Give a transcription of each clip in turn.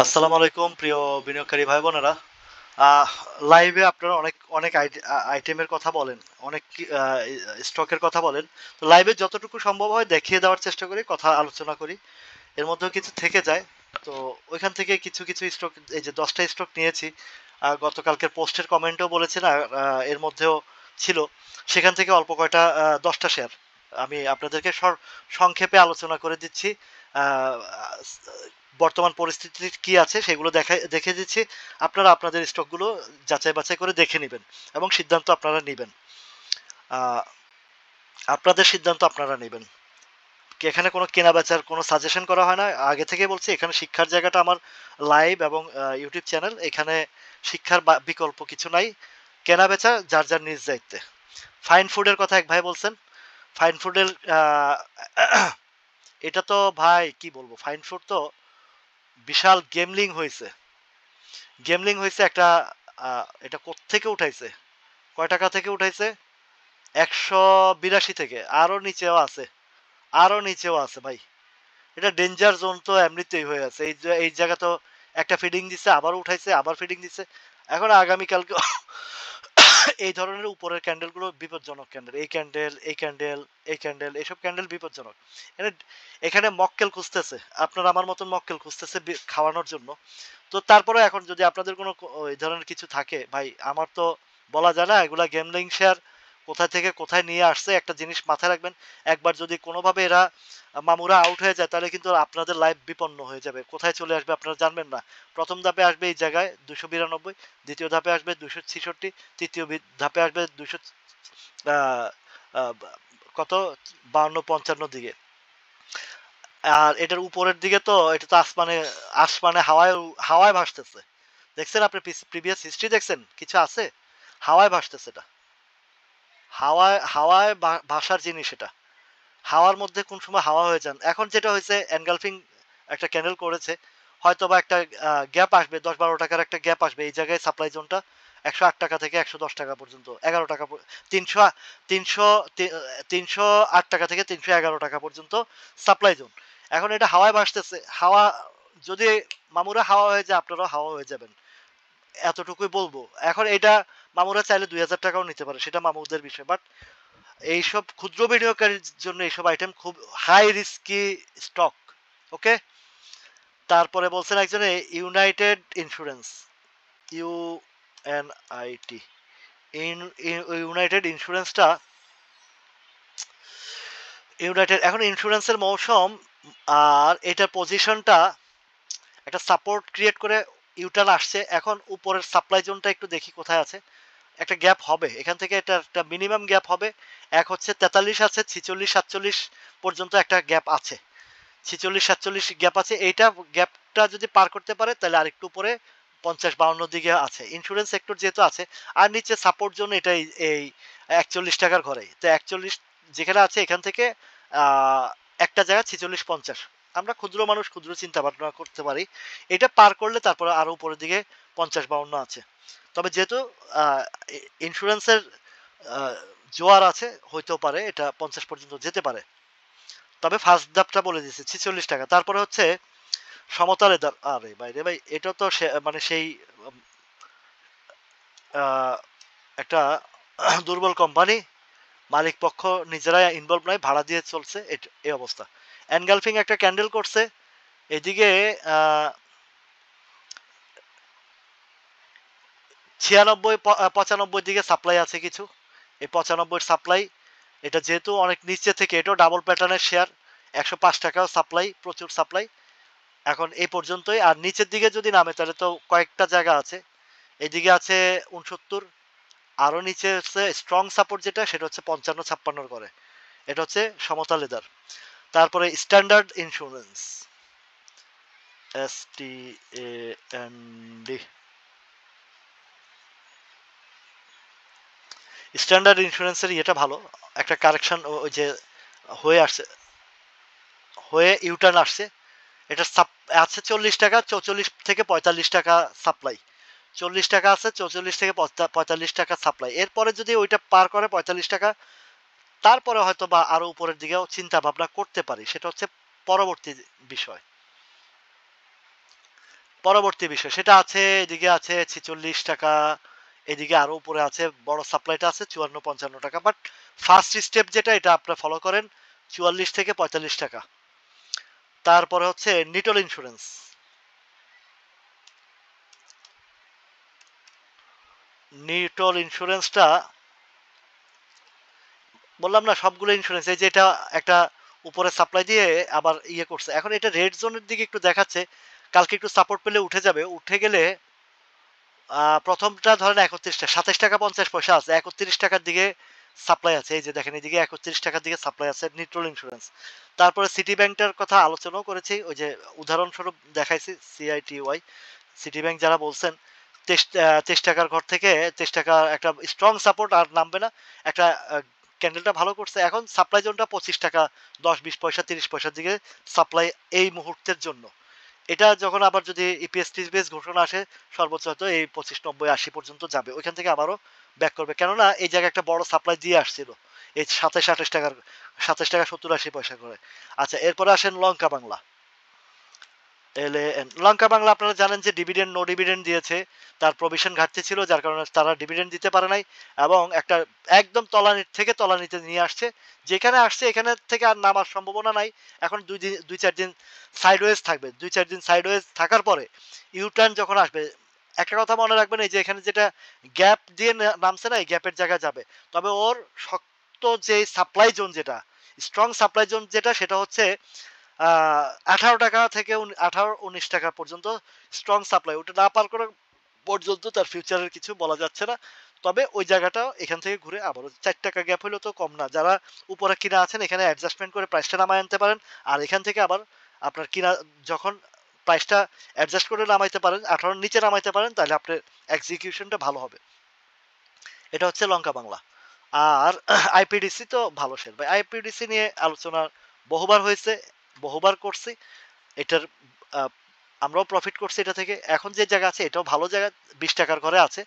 আসসালামু আলাইকুম প্রিয় বিনিয়োগকারী ভাই বোনেরা। আহ, লাইভে আপনারা অনেক অনেক আইটেমের কথা বলেন, অনেক স্টকের কথা বলেন। তো লাইভে যতটুকু সম্ভব হয় দেখিয়ে দেওয়ার চেষ্টা করি, কথা আলোচনা করি। এর মধ্যেও কিছু থেকে যায়। তো ওইখান থেকে কিছু কিছু স্টক, এই যে 10টা স্টক নিয়েছি, গতকালকের পোস্টের কমেন্টেও বলেছেন, আর এর মধ্যেও ছিল। সেখান থেকে অল্প কয়টা 10টা শেয়ার আমি আপনাদেরকে সংক্ষেপে আলোচনা করে দিচ্ছি। আহ, বর্তমান পরিস্থিতি কি আছে সেগুলো দেখে দিচ্ছি। আপনারা আপনাদের স্টকগুলো যাচাই বাছাই করে দেখে নেবেন এবং সিদ্ধান্ত আপনারা নেবেন। আহ, আপনাদের সিদ্ধান্ত আপনারা নেবেন। এখানে কোনো কেনা বেচার কোনো সাজেশন করা হয় না, আগে থেকে বলছি। এখানে শিক্ষার জায়গাটা আমার লাইভ এবং ইউটিউব চ্যানেল। এখানে শিক্ষার বিকল্প কিছু নাই। কেনা বেচা যার যার নিজ দায়িত্বে। ফাইন ফুডের কথা এক ভাই বলছেন। ফাইন ফুডের এটা তো ভাই কি বলবো, ফাইন ফুড তো বিশাল গেমলিং হয়েছে। গেমলিং হয়েছে একটা। এটা কোত্থেকে উঠাইছে, কয় টাকা থেকে উঠাইছে? 182 থেকে আরো নিচেও আছে, আরো নিচেও আছে ভাই। এটা ডেঞ্জার জোন তো এমনিতেই হয়ে আছে। এই জায়গা তো একটা ফিডিং দিচ্ছে, আবার উঠাইছে, আবার ফিডিং দিচ্ছে। এখন আগামীকালকে এই ধরনের উপরের ক্যান্ডেলগুলো বিপজ্জনক ক্যান্ডেল। এই ক্যান্ডেল, এই ক্যান্ডেল, এই ক্যান্ডেল, এইসব ক্যান্ডেল বিপজ্জনক। এখানে এখানে মক্কেল খুঁজতেছে, আপনার আমার মতন মক্কেল খুঁজতেছে খাওয়ানোর জন্য। তো তারপরে এখন যদি আপনাদের কোনো ওই ধরনের কিছু থাকে ভাই, আমার তো বলা যায় না। এগুলা গেমলিং শেয়ার কোথা থেকে কোথায় নিয়ে আসছে। একটা জিনিস মাথায় রাখবেন, একবার যদি কোনোভাবে এরা মামুরা আউট হয়ে যায়, তাহলে কিন্তু আপনাদের লাইফ বিপন্ন হয়ে যাবে। কোথায় চলে আসবে আপনারা জানবেন না। প্রথম ধাপে আসবে এই জায়গায় 292, দ্বিতীয় ধাপে আসবে 266, তৃতীয় ধাপে আসবে 200 কত 52-55 দিকে। আর এটার উপরের দিকে তো এটা তো আসমানে, আসমানে হাওয়ায় হাওয়ায় ভাসতেছে। দেখছেন আপনি প্রিভিয়াস হিস্ট্রি দেখছেন কিছু আছে? হাওয়ায় ভাসতেছে এটা। হাওয়ায় হাওয়ায় ভাসার জিনিস এটা। হাওয়ার মধ্যে কোন সময় হাওয়া হয়ে যান। এখন যেটা হয়েছে, এনগালফিং একটা ক্যান্ডেল করেছে। হয়তো বা একটা গ্যাপ আসবে, 10-12 টাকার একটা গ্যাপ আসবে এই জায়গায়। সাপ্লাই জোনটা 108 টাকা থেকে 110 টাকা পর্যন্ত, 11 টাকা, 300 300 308 টাকা থেকে 311 টাকা পর্যন্ত সাপ্লাই জোন। এখন এটা হাওয়ায় ভাসতেছে। হাওয়া যদি মামুরা হাওয়া হয়ে যায়, আপনারাও হাওয়া হয়ে যাবেন, এতটুকুই বলবো। এখন এটা মামুরা চাইলে 2000 টাকাও নিতে পারে, সেটা মামুদের বিষয়। বাট এইসব ক্ষুদ্র বিনিয়োগকারীর জন্য এইসব আইটেম খুব হাই রিস্কি স্টক। ওকে। তারপরে বলছেন একজনে ইউনাইটেড ইন্স্যুরেন্স, ইউএনআইটি। ইউনাইটেড ইন্স্যুরেন্সটা, ইউনাইটেড এখন ইন্স্যুরেন্সের মৌসুম। আর এটার পজিশনটা একটা সাপোর্ট ক্রিয়েট করে ইউটার্ন আসছে। এখন উপরের সাপ্লাই জোনটা একটু দেখি কোথায় আছে। একটা গ্যাপ হবে এখান থেকে, এটা একটা মিনিমাম গ্যাপ হবে। এক হচ্ছে 43 আছে, 46-47 পর্যন্ত একটা গ্যাপ আছে। 46-47 গ্যাপ আছে। এইটা গ্যাপটা যদি পার করতে পারে তাহলে আরেকটু উপরে 50-52 দিকে আছে। ইন্স্যুরেন্স সেক্টর যেহেতু আছে, আর নিচে সাপোর্ট জন্য এটাই এই 41 টাকার ঘরে। তো 41 যেখানে আছে, এখান থেকে আহ, একটা জায়গা 46-50। আমরা ক্ষুদ্র মানুষ, ক্ষুদ্র চিন্তা ভাবনা করতে পারি। এটা পার করলে তারপরে আরো উপরের দিকে 50-52 আছে। তবে যেহেতু ইন্স্যুরেন্সের জোয়ার আছে, হইতেও পারে এটা 50 পর্যন্ত যেতে পারে। তবে ফার্স্ট ধাপটা বলে দিয়েছে 46 টাকা। তারপরে হচ্ছে সমতলে আরে ভাই রে ভাই, এটা তো মানে সেই উম, আহ, একটা দুর্বল কোম্পানি। মালিক পক্ষ নিজেরাই ইনভলভ নয়, ভাড়া দিয়ে চলছে, এই অবস্থা। এনগালফিং একটা ক্যান্ডেল করছে এদিকে। 96-95 দিকে সাপ্লাই আছে কিছু। এই 95 সাপ্লাই, এটা যেহেতু অনেক নিচে থেকে, এটাও ডাবল প্যাটার্নের শেয়ার। 105 টাকাও সাপ্লাই, প্রচুর সাপ্লাই। এখন এই পর্যন্তই। আর নিচের দিকে যদি নামে তাহলে তো কয়েকটা জায়গা আছে। এদিকে আছে 69, আরো নিচে হচ্ছে স্ট্রং সাপোর্ট যেটা, সেটা হচ্ছে 55-56 করে। এটা হচ্ছে সমতা লেদার। তারপরে স্ট্যান্ডার্ড ইন্স্যুরেন্স, STAND, স্ট্যান্ডার্ড ইন্স্যুরেন্সের ইয়েটা ভালো। একটা কারেকশন ওই যে হয়ে আসছে, হয়ে ইউটার্ন আসছে। এটা আছে 40 টাকা, 44 থেকে 45 টাকা সাপ্লাই। 40 টাকা আছে, 44 থেকে 45 টাকা সাপ্লাই। এরপরে যদি ওইটা পার করে 45 টাকা, তারপরে হয়তো বা আরো উপরের দিকেও চিন্তা ভাবনা করতে পারি। সেটা হচ্ছে পরবর্তী বিষয়। পরবর্তী বিষয় সেটা আছে, এদিকে আছে 46 টাকা, এদিকে আরো উপরে আছে, বড় সাপ্লাইটা আছে 54-55 টাকা। বাট ফার্স্ট স্টেপ যেটা এটা আপনারা ফলো করেন 44 থেকে 45 টাকা। তারপরে হচ্ছে নিটল ইন্স্যুরেন্স। নিটল ইন্স্যুরেন্সটা বললাম না সবগুলো ইন্স্যুরেন্স, এই যে এটা একটা উপরে সাপ্লাই দিয়ে আবার ইয়ে করছে, এখন এটা রেড জোনের দিকে একটু দেখাচ্ছে, কালকে একটু সাপোর্ট পেলে উঠে যাবে, উঠে গেলে প্রথমটা ধরেন 31 টাকা, 27 টাকা 50 পয়সা আছে, 31 টাকার দিকে সাপ্লাই আছে, এই যে দেখেন এইদিকে 31 টাকার দিকে সাপ্লাই আছে নিটল ইন্স্যুরেন্স। তারপরে সিটি ব্যাংকটার কথা আলোচনাও করেছি, ওই যে উদাহরণস্বরূপ দেখাইছি সিআইটিওয়াই, সিটি ব্যাংক যারা বলছেন 23 টাকার ঘর থেকে 23 টাকা একটা স্ট্রং সাপোর্ট, আর নামবে না, একটা ক্যান্ডেলটা ভালো করছে, এখন সাপ্লাই জোনটা 25 টাকা 10-20 পয়সা 30 পয়সার দিকে সাপ্লাই এই মুহূর্তের জন্য। এটা যখন আবার যদি ইপিএস টিপিএস ঘোষণা আসে সর্বোচ্চ হয়তো এই 25-90-80 পর্যন্ত যাবে, ওইখান থেকে আবারও ব্যাক করবে, কেননা এই জায়গায় একটা বড় সাপ্লাই দিয়ে আসছিল এই 27-28 টাকার, 27 টাকা 70-80 পয়সা করে। আচ্ছা, এরপরে আসেন লঙ্কা বাংলা, এলএএন। লঙ্কা বাংলা আপনারা জানেন যে ডিভিডেন্ড নো ডিভিডেন্ড দিয়েছে, তার প্রভিশন ঘাটতি ছিল যার কারণে তারা ডিভিডেন্ড দিতে পারে নাই, এবং একটা একদম তলানির থেকে তলানিতে নিয়ে আসছে, যেখানে আসছে এখানে থেকে আর নামার সম্ভাবনা নাই। এখন 2-4 দিন সাইডওয়েজ থাকবে, 2-4 দিন সাইডওয়েজ থাকার পরে ইউটার্ন যখন আসবে, একটা কথা মনে রাখবেন, এই যে এখানে যেটা গ্যাপ দিয়ে নামছে না, এই গ্যাপের জায়গায় যাবে, তবে ওর শক্ত যে সাপ্লাই জোন যেটা, স্ট্রং সাপ্লাই জোন যেটা, সেটা হচ্ছে 18 টাকা থেকে 18-19 টাকা পর্যন্ত স্ট্রং সাপ্লাই, ওটা না পার করা পর্যন্ত তার ফিউচারের কিছু বলা যাচ্ছে না। তবে ওই জায়গাটা এখান থেকে ঘুরে আবারও 4 টাকা গ্যাপ হলেও তো কম না, যারা উপরে কিনা আছেন এখানে অ্যাডজাস্টমেন্ট করে প্রাইসটা নামায় আনতে পারেন, আর এখান থেকে আবার আপনার কিনা যখন প্রাইসটা অ্যাডজাস্ট করে নামাইতে পারেন, 18 নিচে নামাইতে পারেন, তাহলে আপনার এক্সিকিউশনটা ভালো হবে। এটা হচ্ছে লঙ্কা বাংলা। আর আইপিডিসি তো ভালো শেয়ার ভাই, আইপিডিসি নিয়ে আলোচনা বহুবার হয়েছে, বহুবার করছি, এটার আহ, আমরাও প্রফিট করছি এটা থেকে, এখন যে জায়গা আছে এটাও ভালো জায়গা, 20 টাকার ঘরে আছে,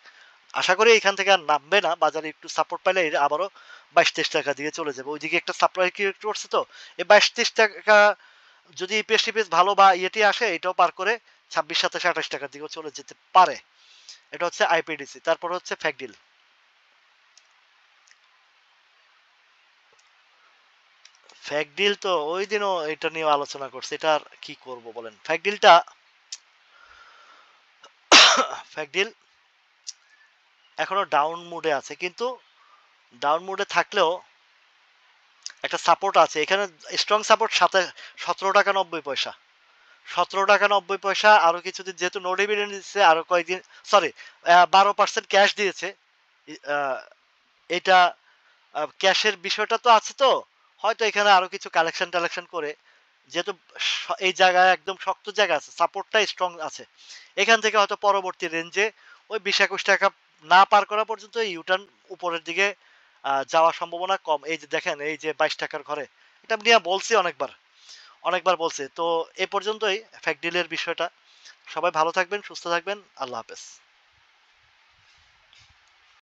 আশা করি এখান থেকে আর নামবে না, বাজারে একটু সাপোর্ট পাইলে এটা আবারও 22-23 টাকা দিয়ে চলে যাবে, ওইদিকে একটা সাপ্লাই ক্রিয়েট করছে, তো এই 22-23 টাকা যদি ইপিএস টিপিএস ভালো বা ইয়েটি আসে, এটাও পার করে 26-27-28 টাকার দিকেও চলে যেতে পারে। এটা হচ্ছে আইপিডিসি। তারপর হচ্ছে ফ্যাকডিল। ফ্যাকডিল তো ওই দিনও এটা নিয়ে আলোচনা করছে, এটা আর কি করব বলেন, ফ্যাকডিলটা ফ্যাকডিল এখনো ডাউন মুডে আছে, কিন্তু ডাউন মুডে থাকলেও একটা সাপোর্ট আছে এখানে, স্ট্রং সাপোর্ট 17 টাকা 90 পয়সা, 17 টাকা 90 পয়সা, আরো কিছুদিন যেহেতু নো ডিভিডেন্ড দিচ্ছে, আরো কয়েকদিন, সরি 12% ক্যাশ দিয়েছে, আহ, এটা ক্যাশের বিষয়টা তো আছে, তো হয়তো এখানে আরো কিছু কালেকশন টালেকশন করে, যেহেতু এই জায়গায় একদম শক্ত জায়গা আছে, সাপোর্টটা স্ট্রং আছে, এখান থেকে হয়তো পরবর্তী রেঞ্জে ওই 20-21 টাকা না পার করা পর্যন্ত ইউটার্ন উপরের দিকে যাওয়ার সম্ভাবনা কম। এই যে দেখেন এই যে 22 টাকার ঘরে, এটা নিয়ে বলছি অনেকবার, অনেকবার বলছি, তো এ পর্যন্তই ফ্যাক্ট ডিলের বিষয়টা। সবাই ভালো থাকবেন, সুস্থ থাকবেন, আল্লাহ হাফেজ।